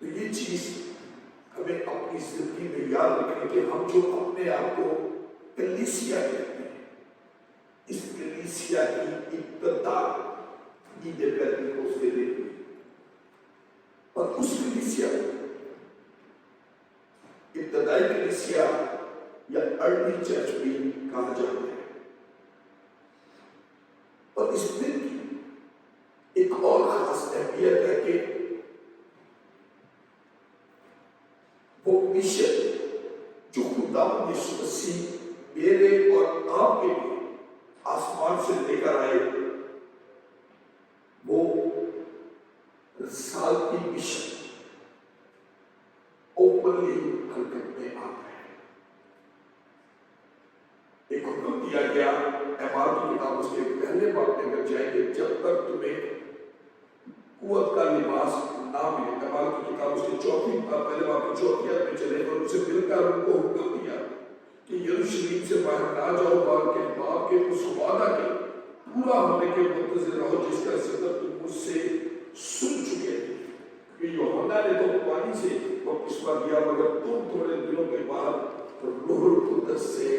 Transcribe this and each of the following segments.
تو یہ چیز ہمیں اپنی زندگی میں یاد رکھیں کہ ہم جو اپنے آپ کو کلیسیا کہتے ہیں، اس کلیسیا کی ابتدا عید پینتیکوست سے لے ہوئی، اور اس کلیسیا ابتدائی کلیسیا یا ارلی چرچ بھی کہا جاتا ہے۔ اور اس دن کی ایک اور خاص اہمیت ہے کہ وہ مشن جو خدا یسوع مسیح میرے اور آپ کے لیے آسمان سے لے کر آئے، وہ رسالتی مشن اوپنلی حرکت میں آتا ہے۔ ایک حکم دیا گیا اعمال کی کتاب اس کے پہلے باب میں اگر جائیں گے، جب تک تمہیں قوت کا لباس نہ ملے۔ اعمال کی کتاب اس کے چوتھی پہلے باب کی چوتھی آیت میں چلے اور اسے مل کر ان کو حکم دیا کہ یروشلم سے باہر نہ جاؤ، باپ کے اس وعدہ کے پورا ہونے کے منتظر رہو جس کا ذکر تم مجھ سے سن چکے تھے، کہ یوحنا نے تو پانی سے بپتسمہ دیا، مگر تم تھوڑے دنوں کے بعد روح القدس سے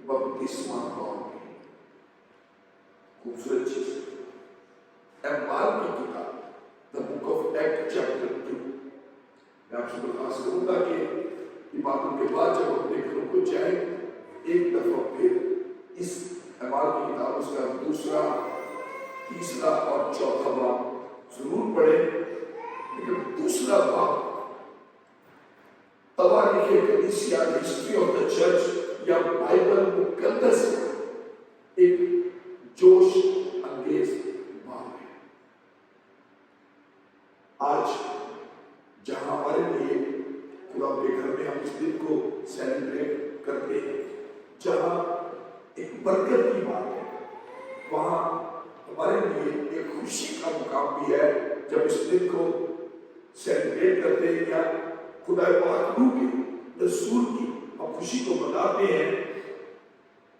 بپتسمہ پاؤ گے۔ خوبصورت چیز اعمال کی کتاب The Book of Acts Chapter 2، میں آپ سے درخواست کروں گا کہ عبادت کے بعد جب اپنے گھروں کو جائیں، ایک دفعہ پھر اس اعمال کی کتاب اس کا دوسرا، تیسرا اور چوتھا باب ضرور پڑھیں۔ لیکن دوسرا باب تواریخ کلیسیا، ہسٹری آف دا چرچ یا بائبل مقدس ایک جوش انگیز باب ہے۔ آج جہاں ہمارے لیے خدا کے گھر میں ہم اس دن کو سیلیبریٹ کرتے ہیں، جہاں ایک برکت کی بات ہے، وہاں ہمارے لیے ایک خوشی کا مقام بھی ہے جب اس دن کو سیلیبریٹ کرتے ہیں یا خدا پاک روح کے رسول کی ہم خوشی کو مناتے ہیں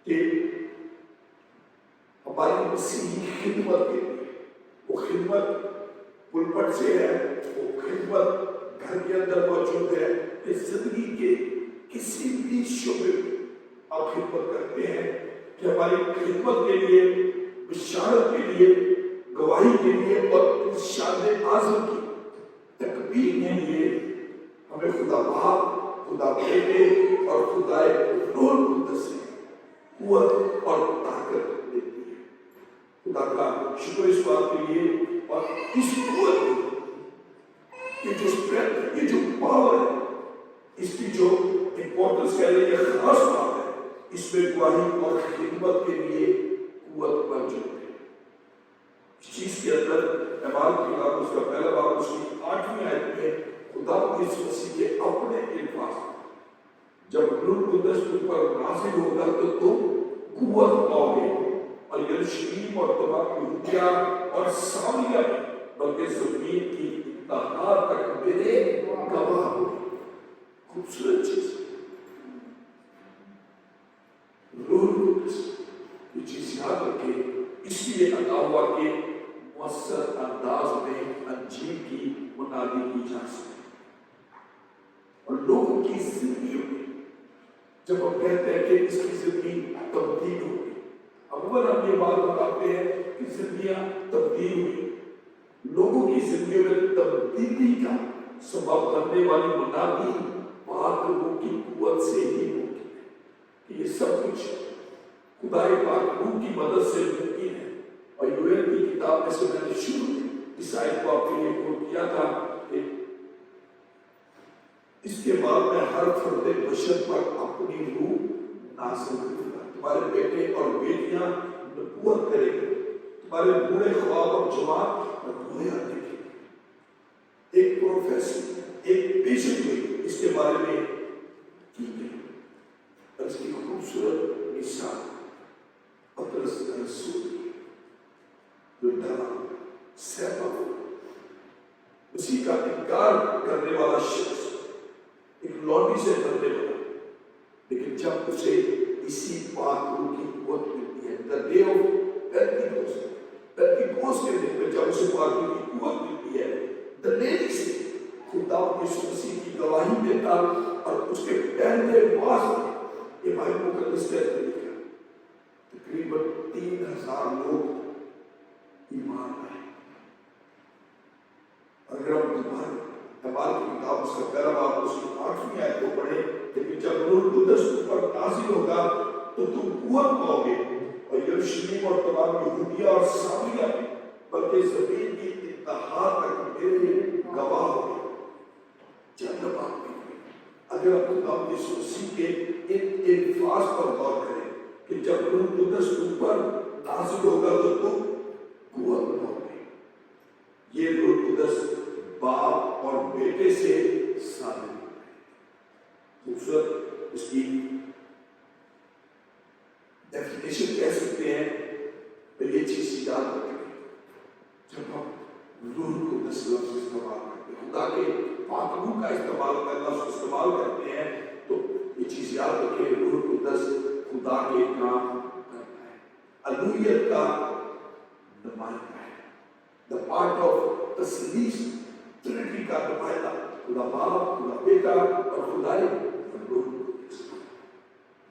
کہ ہماری مسیحی خدمت کے لیے، وہ خدمت پلپٹ سے ہے، وہ خدمت گھر کے اندر موجود ہے، کہ زندگی کے کسی بھی شعبے میں آپ خدمت کرتے ہیں، کہ ہماری خدمت کے لیے، بشارت کے لیے، گواہی کے لیے اور ارشاد اعظم کی تکمیل کے لیے ہمیں خدا باپ، خدا بیٹے اور خدا روح القدس سے قوت اور طاقت دیتی ہے۔ خدا کا شکر اس بات کے لیے، اور اس قوت، یہ جو اسٹرینتھ، یہ جو پاور ہے، اس کی جو امپورٹنس کہہ لیں، یہ خاص بات ہے، اس میں گواہی اور خدمت کے لیے قوت موجود ہے۔ اس چیز کے اندر اعمال کی کتاب اس کا پہلا باب اس کی 8ویں آیت میں خدا یسوع مسیح کے اپنے الفاظ، جب روح القدس تم پر نازل ہوگا تو تم قوت پاؤ گے، اور یروشلم اور تمام یہودیہ اور سامریہ میں بلکہ زمین کی انتہا تک میرے گواہ ہو۔ خوبصورت چیز روح القدس، یہ چیز یاد رکھے، اس لیے عطا ہوا کہ مؤثر انداز میں انجیل کی منادی کی جا سکے، اور لوگوں کی زندگیوں میں جب ہم کہتے ہیں کہ اس کی زندگی تبدیل ہوگی، عموماً ہم یہ بات بتاتے ہیں کہ زندگیاں تبدیل ہوئی، لوگوں کی زندگیوں میں تبدیلی کا سبب بننے والی منادی پاک روح کی قوت سے ہی ممکن ہے، کہ یہ سب کچھ خدا پاک روح کی مدد سے ممکن ہے۔ اور یوئیل کی کتاب میں سے میں نے شروع میں اس آیت کو آپ کے لیے کوٹ کیا تھا کہ اس کے بعد میں ہر فرد بشر پر اپنی روح نازل کروں گا، تمہارے بیٹے اور بیٹیاں نبوت کریں گے، تمہارے بوڑھے خواب اور جوان رویا دیکھیں گے۔ ایک پروفیسر، ایک پیشن ہوئی اس کے بارے میں کی گئی، اور اس کی خوبصورت مثال پطرس رسول جو ڈرا سہما اسی کا انکار کرنے والا شخص، ایک لونڈی سے بننے والا، لیکن جب اسے اسی پاک روح کی قوت ملتی ہے، the day of Pentecost کے دن میں جب اسے پاک روح کی قوت ملتی ہے، دلیری سے خدا خداوند یسوع مسیح کی گواہی دیتا اور اس کے پہلے واسطے یہ بائبل مقدس کہتے ہیں تقریباً 3000 لوگ ایمان لائے. اگر ہم دوبارہ اعمال کی کتاب اس کا پہلا باب اس کی 8ویں آیت کو پڑھیں کہ جب روح القدس تم پر نازل ہوگا تو تم قوت پاؤ گے اور یروشلم اور تمام یہودیہ اور سامریہ میں بلکہ زمین کی انتہا تک میرے گواہ ہوگے. چند بات اگر ہم خداوند یسوع مسیح کے ان الفاظ پر غور کریں کہ جب روح القدس تم پر نازل ہوگا تو تم قوت پاؤ گے. یہ روح القدس باپ اور بیٹے سے ثابت ہے. خوبصورت اس کی ڈیفینیشن کہہ سکتے ہیں. تو یہ چیز یاد رکھیں جب ہم روح القدس لفظ استعمال کرتے ہیں خدا کے پاک روح کا استعمال کرتے ہیں تو یہ چیز یاد رکھیں روح القدس خدا کے کام کرتا ہے. الوہیت کا نمائندہ ہے. دا پارٹ آف تسلیس ٹرینٹی کا نمائندہ خدا باپ خدا بیٹا اور خدائی روح القدس.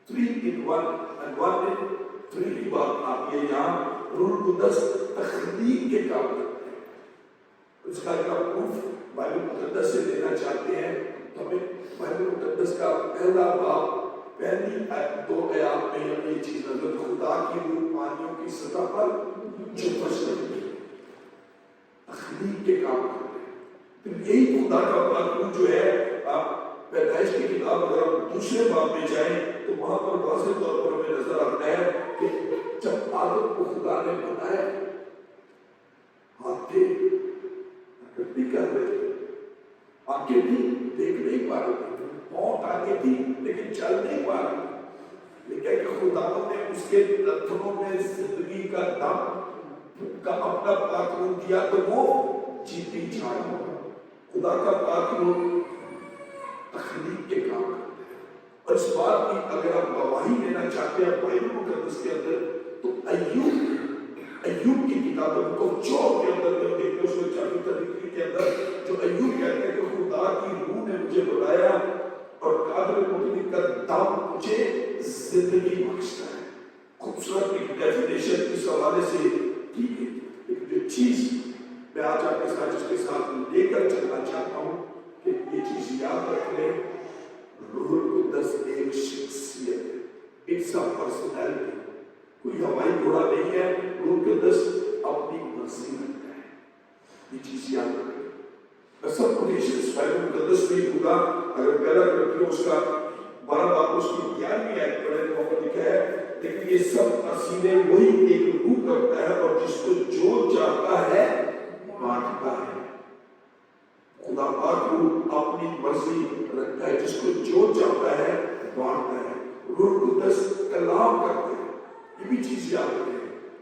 3 in 1 and 1 in 3 کی بات آپ یہ یہاں روح القدس تخلیق کے کام کرتے ہیں. اس کا ایک پروف بائبل مقدس سے لینا چاہتے ہیں تو ہمیں بائبل مقدس کا پہلا باب پہلی 2 آیات میں ہمیں یہ چیز نظر خدا کی روح پانیوں کی سطح پر چپش کرتی ہے تخلیق کے کام کرتے ہیں. پھر یہی خدا کا پاک روح جو ہے آپ پیدائش کی کتاب اگر ہم دوسرے باب میں جائیں تو وہاں پر واضح طور پر ہمیں نظر آتا ہے کہ جب آدم کو خدا نے بنایا ہاتھ تھے بھی کر رہے تھے آنکھیں تھی دیکھ نہیں پا رہے تھے موت آگے تھی لیکن چل نہیں پا رہے تھے لیکن کہ خدا نے اس کے تتھنوں میں زندگی کا دم کا اپنا پاک روح دیا تو وہ جیتی جان ہوگا. خدا کا پاک روح تخلیق کے کام کرتے ہیں. اور اس بات کی اگر آپ گواہی لینا چاہتے ہیں بائبل مقدس کے اندر تو ایوب کی کتاب کو 4 کے اندر جب دیکھتے اس میں 4 کے اندر جو ایوب کہتے ہیں کہ خدا کی روح نے مجھے بلایا اور قادر مطلق کا دم مجھے زندگی بخشتا ہے. خوبصورت ایک ڈیفینیشن اس حوالے سے کی گئی. لیکن جو چیز میں آج آپ کے ساتھ اس کے ساتھ لے کر چلنا چاہتا ہوں کہ یہ چیز یاد رکھ لیں روح القدس ایک شخصیت ہے. It's a personality. کوئی ہوائی گھوڑا نہیں ہے. روح القدس اپنی مرضی رکھتا ہے. یہ چیز یاد رکھیں. سب کوٹیشنز بائبل مقدس میں ہوگا اگر پہلا کرتی ہوں اس کا 12 باب اس کی 11ویں آیت پڑھیں تو وہاں پر لکھا ہے لیکن یہ سب اسیلیں وہی ایک روح کرتا ہے اور جس کو جو چاہتا ہے بانٹتا ہے. خدا پاک روح اپنی مرضی رکھتا ہے جس کو جو چاہتا ہے بانٹتا ہے. روح القدس کلام کرتے ہیں. یہ بھی چیز یاد رکھیں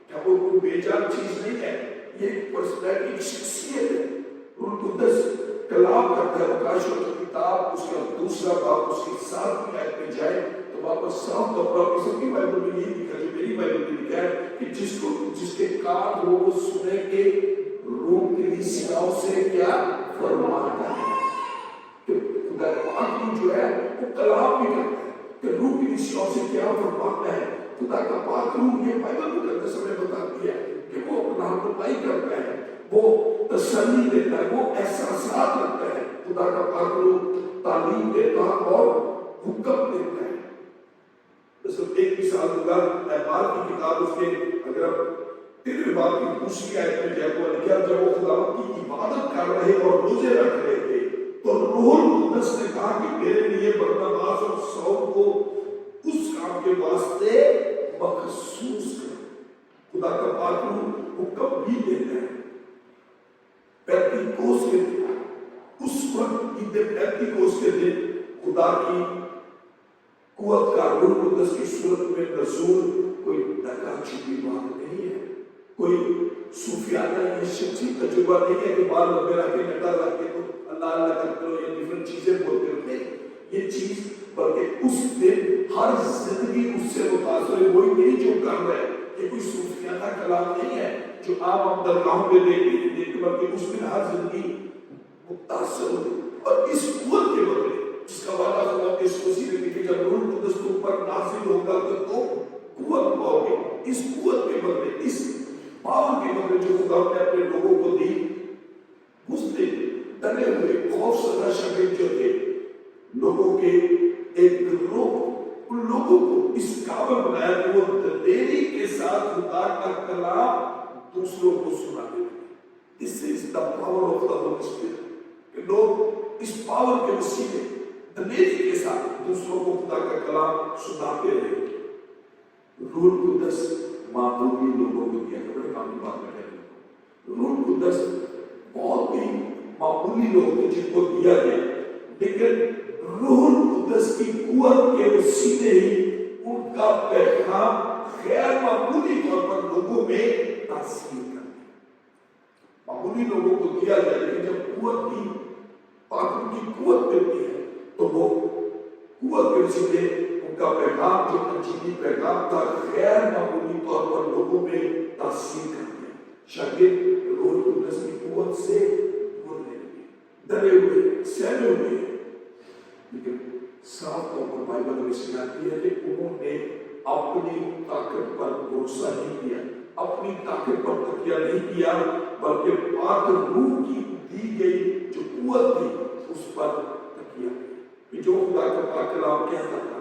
کیا وہ کوئی بے جان چیز نہیں ہے. یہ ایک پرسنالٹی ایک شخصیت ہے. روح القدس کلام کرتا ہے. مکاشفہ کی کتاب اس کا 2 باب اس کی 7ویں آیت میں جائے تو وہاں پر صاف طور پر آپ سب کی بائبل میں یہی لکھا جو میری بائبل میں لکھا ہے کہ جس کے کان ہو وہ سنے کہ روح کلیسیاؤں سے کیا فرماتا ہے. کہ خدا پاک روح جو ہے وہ کلام بھی کرتا ہے کہ روح کلیسیاؤں سے کیا فرماتا ہے. خدا کا پاک روح یہ بائبل مقدس ہمیں بتاتی ہے کہ وہ اپنا رہنمائی کرتا ہے وہ تسلی دیتا ہے وہ احساسات رکھتا ہے. خدا کا پاک روح تعلیم دیتا اور حکم دیتا ہے. صرف ایک مثال ہوگا اعمال کی کتاب اس کے اگر ہم 13 باب کی 2 آیت میں جب وہ لکھا جب وہ خدا کی عبادت کر رہے اور روزے رکھ رہے تھے تو روح القدس نے کہا کہ میرے لیے برناباس اور سول کو اس کام کے واسطے مخصوص کرو. خدا کا پاک روح حکم بھی دیتا ہے. پینتیکوس کے دن اس وقت عید پینتیکوس کے دن خدا کی قوت کا روح القدس کی صورت میں نزول کوئی ڈکا چھپی بات نہیں ہے. کوئی صوفیانہ یہ شخصی تجربہ نہیں ہے کہ بال لمبے رکھ کے نٹا رکھ کے تو اللہ اللہ کرتے ہو یا ڈیفرنٹ چیزیں بولتے ہوتے ہیں. یہ چیز بلکہ اس دن ہر زندگی اس سے متاثر ہے. وہی نہیں جو کر رہا ہے. یہ کوئی صوفیانہ کلام نہیں ہے جو عام ہم درگاہوں میں دیکھتے بلکہ اس دن ہر زندگی متاثر ہوتی اور اس قوت کے بدلے جس کا وعدہ خدا نے اس مسیح نے کہ جب روح القدس تم پر نازل ہوگا تو تم قوت پاؤ گے. اس قوت کے بدلے، اس پاور کے بدلے جو خدا نے اپنے لوگوں کو دی، گھستے ڈرے ہوئے خوف زدہ شاگرد جو تھے، لوگوں کے ایک گروہ، ان لوگوں کو اس قابل بنایا کہ وہ دلیری کے ساتھ خدا کا کلام دوسروں کو سناتے تھے. This is the power of the Holy Spirit. کہ لوگ اس پاور کے وسیلے دلیری کے ساتھ دوسروں کو خدا کا کلام سناتے رہے. روح القدس معمولی لوگوں کو دیا. بڑے کام کی بات کر رہے ہیں. روح القدس بہت ہی معمولی لوگ تھے جن کو دیا گیا، لیکن روح القدس کی قوت کے وسیلے ہی ان کا پیغام غیر معمولی طور پر لوگوں میں تاثیر کرتا ہے. معمولی لوگوں کو دیا گیا، لیکن جب قوت کی پاکوں کی قوت ملتی ہے تو وہ قوت کے وسیلے ان کا پیغام جو انجیلی پیغام تھا غیر معمولی طور پر لوگوں میں تاثیر کرتا ہے. شاگرد روح القدس کی قوت سے بولنے لگے، ڈرے ہوئے، سہمے ہوئے، لیکن صاف طور پر بائبل میں سکھاتی ہے کہ انہوں نے اپنی طاقت پر بھروسہ نہیں کیا، اپنی طاقت پر تکیہ نہیں کیا، بلکہ پاک روح کی دی گئی جو قوت تھی اس پر تکیہ کیا. جو خدا کا پاک کلام کہتا تھا،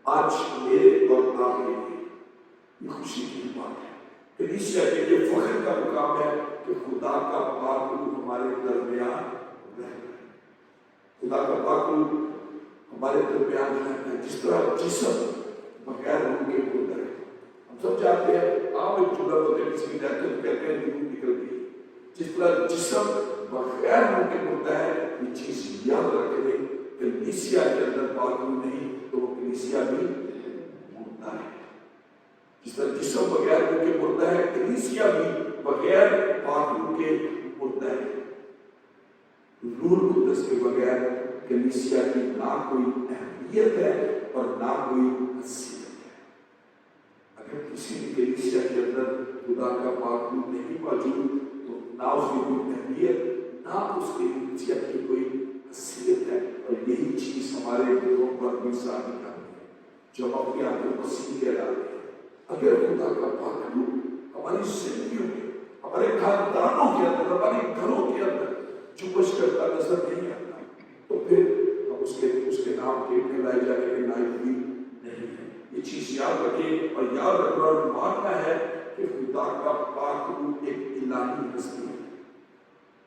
آج میرے اور آپ کے لیے یہ خوشی کی بات ہے. کلیسیا کے لیے فخر کا مقام ہے کہ خدا کا پاک روح ہمارے درمیان رہتا ہے. خدا کا پاک روح ہمارے درمیان رہتا ہے. جس طرح جسم بغیر روح کے مردہ ہے. ہم سب چاہتے ہیں، آپ ایک جملہ ہوتے ہیں کسی کی جاتے ہیں کہتے ہیں روح نکل گئی. جس طرح جسم بغیر روح کے مردہ ہے، یہ چیز یاد رکھ لیں. کلیسیا کے اندر پاک روح نہیں تو وہ کلیسیا بھی مردہ ہے. جس طرح جسم بغیر روح کے مردہ ہے، کلیسیا بھی بغیر پاک روح کے مردہ ہے. روح القدس کے بغیر کلیسیا کی نہ کوئی اہمیت ہے اور نہ کوئی حیثیت ہے. اگر کسی بھی کلیسیا کے اندر خدا کا پاک روح نہیں موجود تو نہ اس کی کوئی اہمیت، نہ اس کلیسیا کی کوئی حیثیت ہے. اور یہی چیز ہمارے دلوں پر بھی ثابت کرتی ہے جب اپنے آپ کو مسیح کہلاتے ہیں. اگر خدا کا پاک روح ہماری زندگیوں میں، ہمارے خاندانوں کے اندر، ہمارے گھروں کے اندر جوش کرتا نظر نہیں آتا تو پھر ہم اس کے نام کے لائے جانے کے لائق بھی نہیں ہے. یہ چیز یاد رکھیں اور یاد رکھنا اور ماننا ہے کہ خدا کا پاک روح ایک الہی ہستی ہے.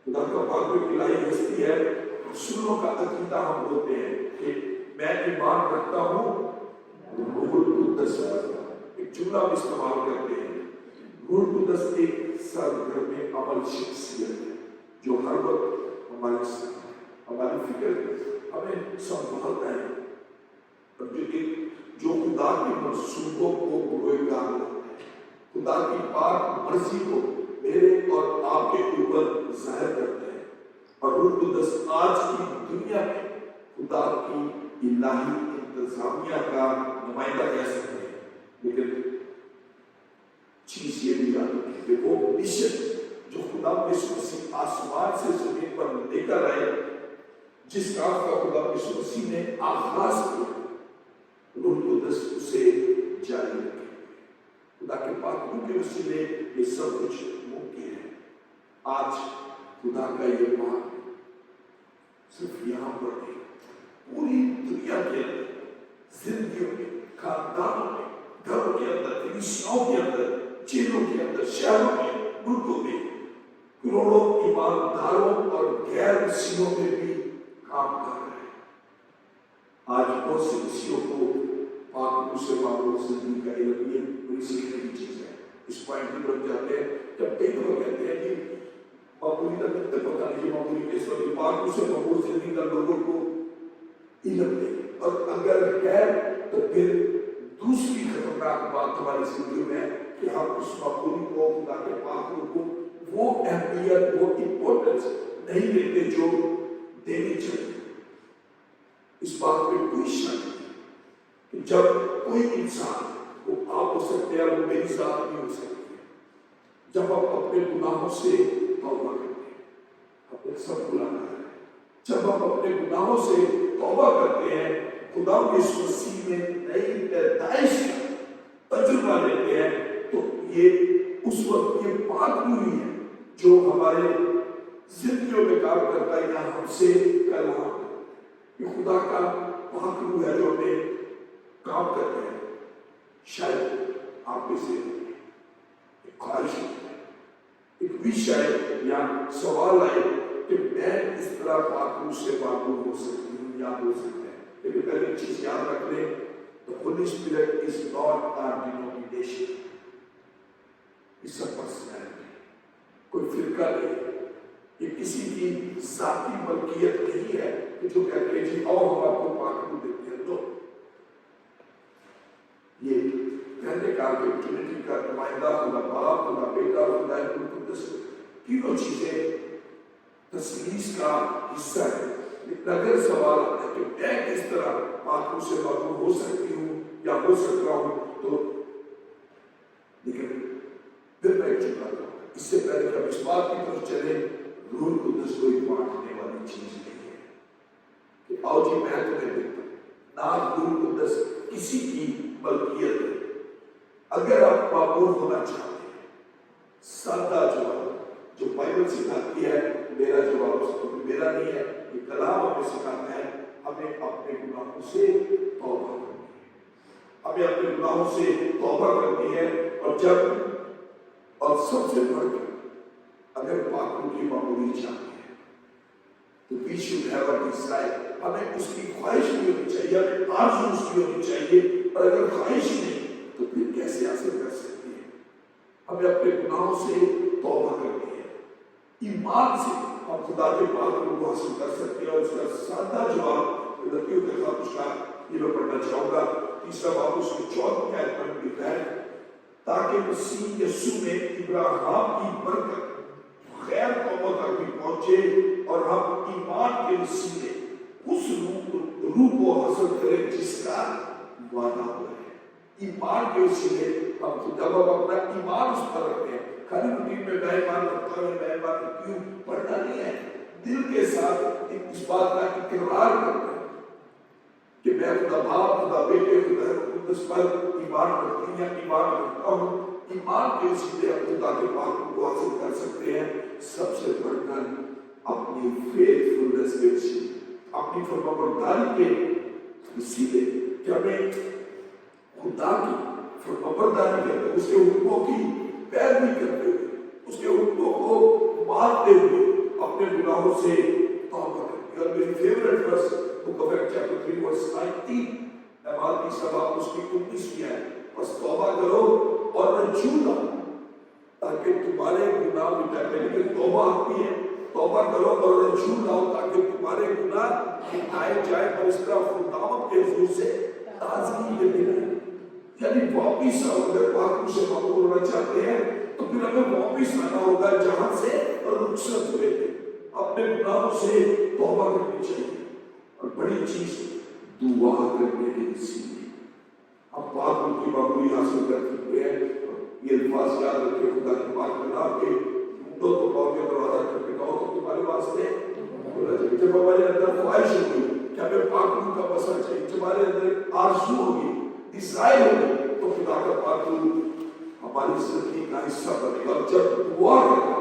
خدا کا پاک روح ایک الہی ہستی ہے. رسولوں کا عقیدہ ہم بولتے ہیں کہ میں ایمان رکھتا ہوں روح القدس پر. ایک جملہ ہم استعمال کرتے ہیں، روح القدس ایک سرگرم عمل شخصیت ہے جو ہر وقت ہماری فکر ہمیں سنبھالتا ہے اور جو خدا کے منصوبوں کو بروئے کار کرتا ہے، خدا کی پاک مرضی کو میرے اور آپ کے اوپر ظاہر کرتا ہے. اور روح القدس آج کی دنیا میں خدا کی الہی انتظامیہ کا نمائندہ کہہ سکتے ہیں. لیکن چیز یہ بھی یاد رکھیں کہ وہ مشن جو خدا یسوع مسیح آسمان سے زمین پر لے کر آئے، جس کام کا خدا یسوع مسیح نے آغاز کیا، روح القدس اسے جاری رکھے. خدا کے پاک روح کے وسیلے یہ سب کچھ ممکن ہے. آج خدا کا یہ پاک صرف یہاں پر نہیں، پوری دنیا کے اندر، زندگیوں میں، خاندانوں میں، گھروں کے اندر، کلیسیاؤں کے اندر، جیلوں کے اندر، شہروں میں، ملکوں میں، کروڑوں ایمانداروں اور غیر مسیحیوں میں بھی کام کر رہے ہیں. آج بہت سے مسیحیوں کو پاک روح سے معمول زندگی کا علم، یہ بڑی سیکھنے کی چیز ہے. اس پوائنٹ کی طرف جاتے ہیں جب کئی لوگ کہتے ہیں کہ معمولی کا کتنے پتا نہیں، معمولی کیس پر پاک روح سے معمول زندگی کا لوگوں کو علم دے. اور اگر ہے تو پھر دوسری خطرناک بات ہماری زندگی میں ہے کہ ہم اس معمولی کو، خدا کے پاک روح کو وہ اہمیت، وہ امپورٹنس نہیں دیتے جو دینی چاہیے. اس بات پہ کوئی شک نہیں کہ جب کوئی انسان، وہ آپ ہو سکتے ہیں، وہ میری ذات نہیں ہو سکتی ہے، جب ہم اپنے گناہوں سے توبہ کرتے ہیں، اپنے سب بلانا ہے، جب ہم اپنے گناہوں سے توبہ کرتے ہیں، خدا یسوع مسیح میں نئی پیدائش کا تجربہ لیتے ہیں، تو یہ اس وقت یہ پاک روح ہے جو ہمارے زندگیوں میں کام کرتا ہے، یا ہم سے کلام یہ خدا کا پاک روح ہے جو ہمیں کام کرتے ہیں۔ شاید آپ میں سے ایک خواہش ہے، ایک وشے یا سوال آئے کہ میں اس طرح پاک روح سے معقول ہو سکتی ہوں یا ہو سکتا ہے، لیکن پہلے ایک چیز یاد رکھ لیں، the Holy Spirit is not our denomination، it's a personality، کوئی فرقہ نہیں ہے، یہ کسی کی ذاتی ملکیت نہیں ہے کہ جو کہتے ہیں جی آؤ ہم آپ کو پاک روح دیتے ہیں۔ تو یہ کہنے کا کہ ٹرینٹی کا نمائندہ خدا باپ، خدا بیٹا، خدا روح القدس، تینوں چیزیں تثلیث کا حصہ ہے۔ لیکن اگر سوال آتا ہے کہ میں کس طرح پاک روح سے معقول ہو سکتی ہوں یا ہو سکتا ہوں، تو لیکن پھر میں ایک چیز بتاتا ہوں، اس سے پہلے کہ ہم اس بات کی طرف چلیں، روح القدس کوئی بانٹنے والی چیز نہیں ہے کہ آؤ جی میں تمہیں دیتا ہوں، نہ روح القدس کسی کی ملکیت ہے۔ اگر آپ معقول ہونا چاہتے ہیں، سادہ جواب جو بائبل سکھاتی ہے، میرا جواب میرا نہیں ہے، یہ کلام ہمیں سکھاتا ہے، ہمیں اپنے گناہوں سے توبہ کرنی ہے، ہمیں اپنے گناہوں سے توبہ کرنی ہے، اور سب سے بڑھ کر اگر پاک روح کی معمولی چاہتے ہیں تو we should have a desire، ہمیں اس کی خواہش بھی ہونی چاہیے، ہمیں آرزو اس کی ہونی چاہیے، اور اگر خواہش نہیں تو پھر کیسے حاصل کر سکتی ہے؟ ہمیں اپنے گناہوں سے توبہ کرنی ہے، ایمان سے ہم خدا کے پاک روح کو حاصل کر سکتے ہیں۔ اور اس کا سادہ جواب لڑکیوں کے خواہش کا یہ میں پڑھنا چاہوں گا، تیسرا باب اس کی 4 آیت میں لکھا ہے، تاکہ مسیح یسوع میں ابراہیم کی برکت غیر قوموں تک بھی پہنچے اور ہم ایمان کے وسیلے اس روح کو حاصل کریں جس کا وعدہ ہوا ہے۔ ایمان کے وسیلے ہم جب ہم اپنا ایمان اس پر رکھتے ہیں، خالی روٹین میں میں ایمان رکھتا ہوں، میں ایمان رکھتی ہوں پڑھنا نہیں ہے، دل کے ساتھ اس بات کا اقرار کرنا ہے کہ میں خدا باپ، خدا بیٹے، خدا روح القدس پر ایمان رکھتی ہوں یا ایمان رکھتا ہوں۔ ایمان کے وسیلے ہم خدا کے پاک روح کو حاصل کر سکتے ہیں، سب سے بڑھ کر اپنی فیتھفulness کے وسیلے، اپنی فرمانبرداری کے وسیلے کہ ہمیں خدا کی فرمانبرداری کرتے ہوئے، اس کے حکموں کی پیروی کرتے ہوئے، اس کے حکموں کو مانتے ہوئے اپنے گناہوں سے توبہ کرتے ہیں۔ اور میری favourite verse Book of Acts chapter 3 verse 19، اعمال کی سبب اس کی 19 ہے، بس توبہ کرو اور رجوع لاؤ تاکہ تمہارے گناہ مٹائے۔ لیکن توبہ آتی ہے، توبہ کرو اور رجوع لاؤ تاکہ تمہارے گناہ مٹائے جائے، اور اس طرح خداوند کے حضور سے تازگی لیتے رہیں۔ یعنی واپس آؤ، اگر پاک روح سے معقول ہونا چاہتے ہیں تو پھر ہمیں واپس آنا ہوگا جہاں سے رخصت ہوئے تھے، اپنے گناہوں سے توبہ کرنی چاہیے۔ اور بڑی چیز دعا کرنے کے وسیلے ہم پاک روح کی معمولی حاصل کر چکے ہیں۔ یہ الفاظ یاد رکھے، خدا کی پاک کلام کے ڈھونڈو تو پاؤ گے، دروازہ کھٹکھٹاؤ تو تمہارے واسطے کھولا جائے گا۔ جب ہمارے اندر خواہش ہوگی کہ ہمیں پاک روح کا مسئلہ چاہیے، جب ہمارے اندر آرزو ہوگی، ڈیزائر ہوگی، تو خدا کا پاک روح ہماری زندگی کا حصہ بنے گا۔ جب دعا کرنا،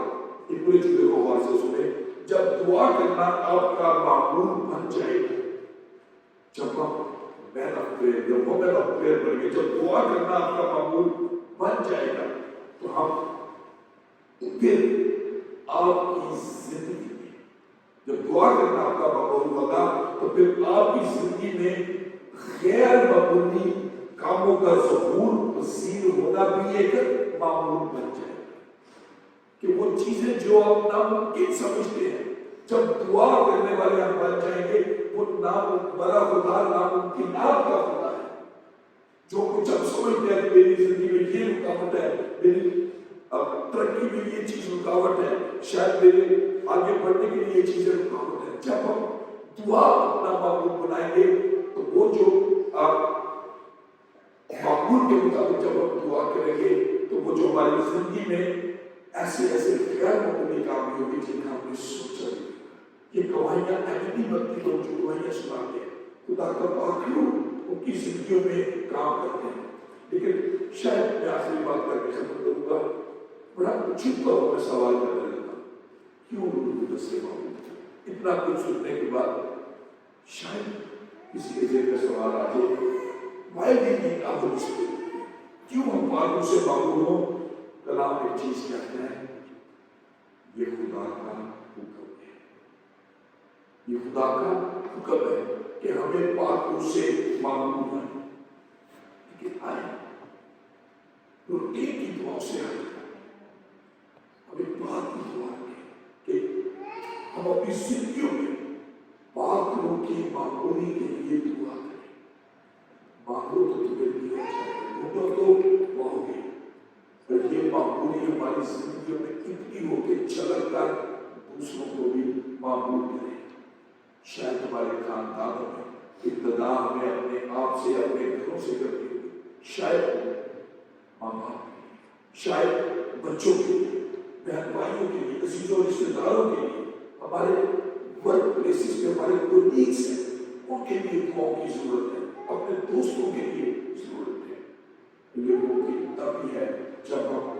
یہ پوری چیزیں کو غور سے سنیں، جب دعا کرنا آپ کا معمول بن جائے گا، جب ہم مین آف پریئر یا وومن آف پریئر بن گئے، جب دعا کرنا آپ کا معمول بن جائے گا تو ہم پھر آپ کی زندگی میں، جب دعا کرنا آپ کا معمول ہوگا تو پھر آپ کی زندگی میں غیر معمولی کاموں کا ظہور پذیر ہونا بھی ایک معمول بن جائے گا کہ وہ چیزیں جو آپ ناممکن سمجھتے ہیں، جب دعا کرنے والے ہم بن جائیں گے، وہ بڑا خدا ناممکنات کا خدا ہے۔ جو کچھ ہم سمجھتے ہیں میری زندگی میں یہ رکاوٹ ہے، میری ترقی میں یہ چیز رکاوٹ ہے، شاید میرے آگے بڑھنے کے لیے یہ چیزیں رکاوٹ ہے، جب ہم دعا اپنا معمول بنائیں گے تو وہ جو معمول کے مطابق جب ہم دعا کریں گے تو وہ جو ہماری زندگی میں ایسے غیر معمولی کام ہوگی جن کا ہم نے سوچا نہیں۔ یہ گواہیاں اہلی بنتی لوگ جو گواہیاں سناتے ہیں خدا کا باقی ان کی زندگیوں میں کام کرتے ہیں. لیکن شاید میں آخری بات کر کے ختم کروں گا. بڑا چھپا ہوا میں سوال کرنے لگا کیوں روح القدس سے معمول اتنا کچھ سننے کے بعد شاید کسی کے ذہن میں سوال آ جائے why we need a Holy Spirit؟ کیوں ہم پاک روح سے معمول ہوں؟ کلام ایک چیز کہتے ہیں یہ خدا کا حکم ہے. یہ خدا کا حکم ہے کہ ہمیں پاک روح سے معمول ہیں. لیکن آئے روٹین کی دعا سے آئے ہمیں پاک کی دعا کہ ہم اپنی زندگیوں میں پاک روح کی معمولی کے لیے دعا کریں. معمول تو تمہیں دیا جائے ڈھونڈو تو پاؤ گے. اور یہ معمولی ہماری زندگیوں میں اتنی ہو کہ چل کر دوسروں کو بھی معمول کریں. شاید ہمارے خاندانوں میں ابتدا ہمیں اپنے آپ سے اپنے گھروں سے کرتی ہوگی. شاید ماں باپ کے لیے, شاید بچوں کے لیے, بہن بھائیوں کے لیے, عزیزوں رشتے داروں کے لیے, ہمارے ورک پلیسز میں ہمارے کولیگس ہیں ان کے لیے دعاؤں کی ضرورت ہے, اپنے دوستوں کے لیے ضرورت ہے. یہ وہ تب ہی ہے جب ہم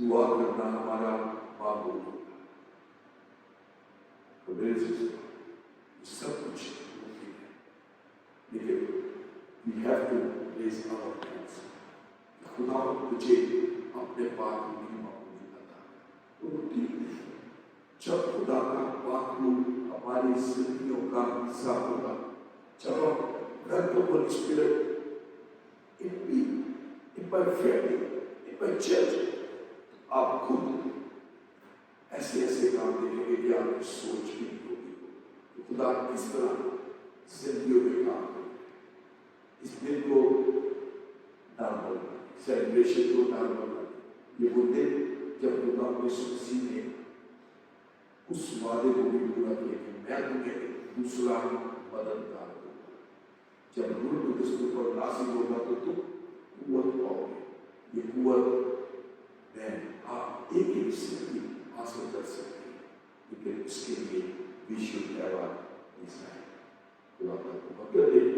دعا کرنا ہمارا معمول ہوگا. تو میرے سے سب کچھ ممکن ہے لیکن we have to raise our hands. خدا مجھے اپنے پاک روح کی معمولی عطا کر. تو ٹھیک ہے جب خدا کا پاک روح ہماری زندگیوں کا حصہ ہوگا, جب ہم گھر کو Holy Spirit in me, in my family, in my church, آپ خود ایسے ایسے کام دیکھیں گے کہ آپ کی سوچ بھی نہیں ہوگی کہ خدا کس طرح زندگیوں میں کام کرے. اس دن کو نارمل سیلیبریشن کو نارمل. یہ وہ دن جب خدا یسوع مسیح نے اس وعدے کو بھی پورا کیا کہ میں تمہیں دوسرا مددگار دوں گا. جب روح القدس تم پر نازل ہوگا تو تم قوت پاؤ گے. یہ قوت میں آپ ایک ایک زندگی حاصل کر سکتے ہیں لیکن اس کے لیے we should have a desire. خدا آپ کو برکت دے.